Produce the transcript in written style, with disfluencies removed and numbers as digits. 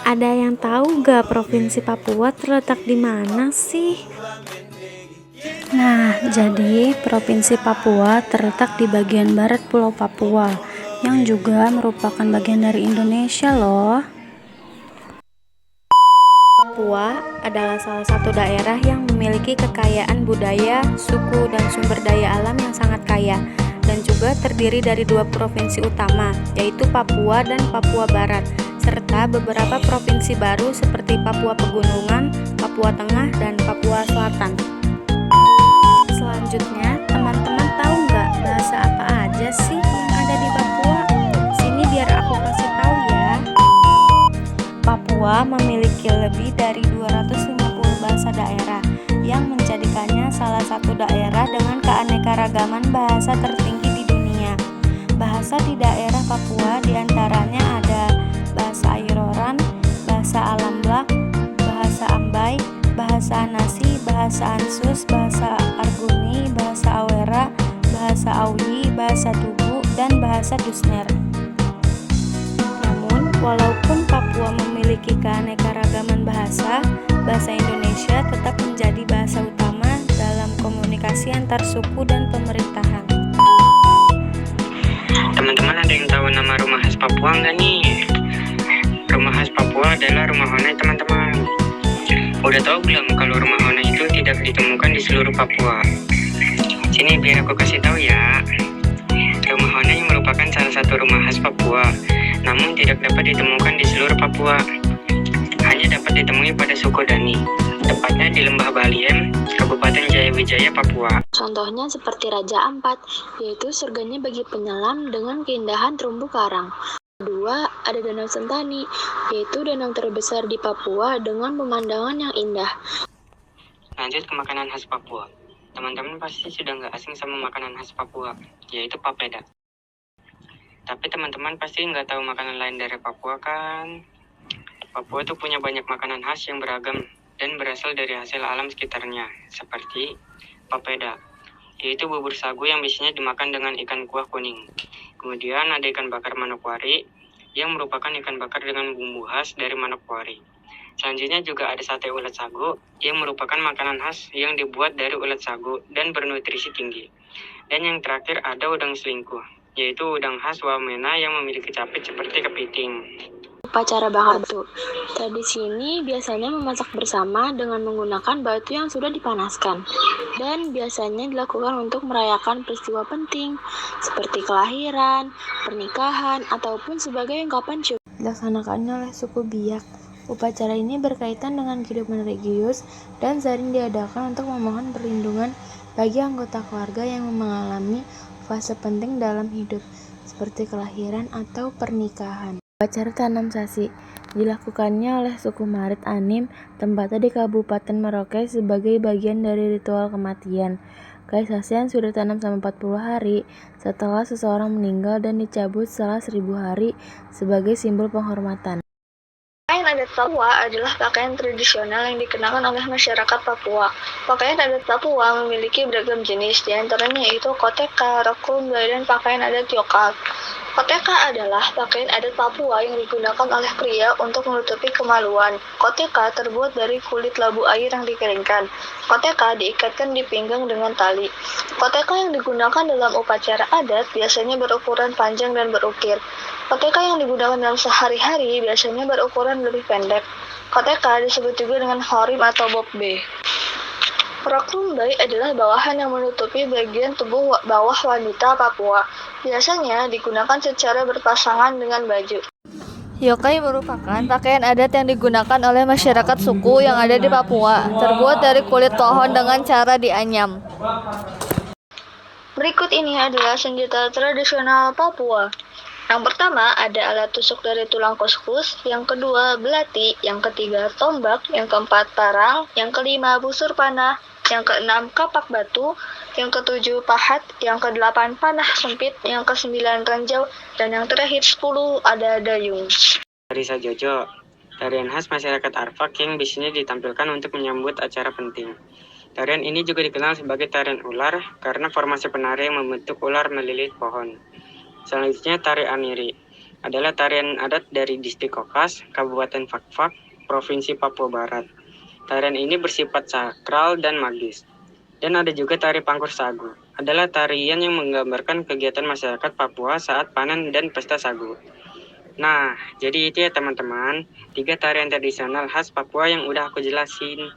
Ada yang tahu nggak Provinsi Papua terletak di mana sih? Nah, jadi Provinsi Papua terletak di bagian barat Pulau Papua, yang juga merupakan bagian dari Indonesia loh. Papua adalah salah satu daerah yang memiliki kekayaan budaya, suku, dan sumber daya alam yang sangat kaya, dan juga terdiri dari dua provinsi utama, yaitu Papua dan Papua Barat, serta beberapa provinsi baru seperti Papua Pegunungan, Papua Tengah, dan Papua Selatan. Selanjutnya, teman-teman tahu nggak bahasa apa aja sih yang ada di Papua? Sini biar aku kasih tahu ya. Papua memiliki lebih dari 250 bahasa daerah yang menjadikannya salah satu daerah dengan keanekaragaman bahasa tertinggi di dunia. Bahasa di daerah Papua diantaranya ada bahasa Airoran, bahasa Alamblak, bahasa Ambai, bahasa Anasi, bahasa Ansus, bahasa Arguni, bahasa Awera, bahasa Auyi, bahasa Tugu, dan bahasa Dusner. Namun, walaupun Papua memiliki keanekaragaman bahasa, bahasa Indonesia tetap menjadi bahasa utama dalam komunikasi antar suku dan pemerintahan. Teman-teman ada yang tahu nama rumah khas Papua nggak nih? Rumah khas Papua adalah rumah Honai, teman-teman. Udah tahu belum kalau rumah Honai itu tidak ditemukan di seluruh Papua? Sini biar aku kasih tahu ya. Rumah Honai merupakan salah satu rumah khas Papua, namun tidak dapat ditemukan di seluruh Papua. Hanya dapat ditemui pada suku Dani, tepatnya di Lembah Baliem, Kabupaten Jayawijaya, Papua. Contohnya seperti Raja Ampat, yaitu surganya bagi penyelam dengan keindahan terumbu karang. Kedua, ada Danau Sentani, yaitu danau terbesar di Papua dengan pemandangan yang indah. Lanjut ke makanan khas Papua. Teman-teman pasti sudah nggak asing sama makanan khas Papua, yaitu papeda. Tapi teman-teman pasti nggak tahu makanan lain dari Papua kan? Papua tuh punya banyak makanan khas yang beragam dan berasal dari hasil alam sekitarnya, seperti papeda, yaitu bubur sagu yang biasanya dimakan dengan ikan kuah kuning. Kemudian ada ikan bakar Manokwari, yang merupakan ikan bakar dengan bumbu khas dari Manokwari. Selanjutnya juga ada sate ulat sagu, yang merupakan makanan khas yang dibuat dari ulat sagu dan bernutrisi tinggi. Dan yang terakhir ada udang selingkuh, yaitu udang khas Wamena yang memiliki capit seperti kepiting. Upacara bakar batu. Tradisi ini biasanya memasak bersama dengan menggunakan batu yang sudah dipanaskan, dan biasanya dilakukan untuk merayakan peristiwa penting seperti kelahiran, pernikahan, ataupun sebagai ungkapan syukur. Dilaksanakan oleh suku Biak. Upacara ini berkaitan dengan kehidupan religius dan sering diadakan untuk memohon perlindungan bagi anggota keluarga yang mengalami fase penting dalam hidup, seperti kelahiran atau pernikahan. Upacara tanam sasi dilakukannya oleh suku Marit Anim, tempatnya di Kabupaten Merauke sebagai bagian dari ritual kematian. Kais sasian sudah tanam selama 40 hari setelah seseorang meninggal dan dicabut setelah 1000 hari sebagai simbol penghormatan. Pakaian adat Papua adalah pakaian tradisional yang dikenakan oleh masyarakat Papua. Pakaian adat Papua memiliki beragam jenis, diantaranya yaitu koteka, rok kumbai, dan pakaian adat yokal. Koteka adalah pakaian adat Papua yang digunakan oleh pria untuk menutupi kemaluan. Koteka terbuat dari kulit labu air yang dikeringkan. Koteka diikatkan di pinggang dengan tali. Koteka yang digunakan dalam upacara adat biasanya berukuran panjang dan berukir. Koteka yang digunakan dalam sehari-hari biasanya berukuran lebih pendek. Koteka disebut juga dengan horim atau bobbe. Rok lumbai adalah bawahan yang menutupi bagian tubuh bawah wanita Papua. Biasanya digunakan secara berpasangan dengan baju. Yokai merupakan pakaian adat yang digunakan oleh masyarakat suku yang ada di Papua, terbuat dari kulit pohon dengan cara dianyam. Berikut ini adalah senjata tradisional Papua. Yang pertama ada alat tusuk dari tulang kuskus, yang kedua belati, yang ketiga tombak, yang keempat parang, yang kelima busur panah, yang keenam kapak batu, yang ketujuh pahat, yang kedelapan panah sempit, yang kesembilan ranjau, dan yang terakhir 10 ada dayung. Risa Jojo, tarian khas masyarakat Arfak yang biasanya ditampilkan untuk menyambut acara penting. Tarian ini juga dikenal sebagai tarian ular karena formasi penari yang membentuk ular melilit pohon. Selanjutnya tari Amiri. adalah tarian adat dari Distrik Kokas, Kabupaten Fakfak, Provinsi Papua Barat. Tarian ini bersifat sakral dan magis. Dan ada juga tari Pangkur Sagu, adalah tarian yang menggambarkan kegiatan masyarakat Papua saat panen dan pesta sagu. Nah, jadi itu ya teman-teman, 3 tarian tradisional khas Papua yang udah aku jelasin.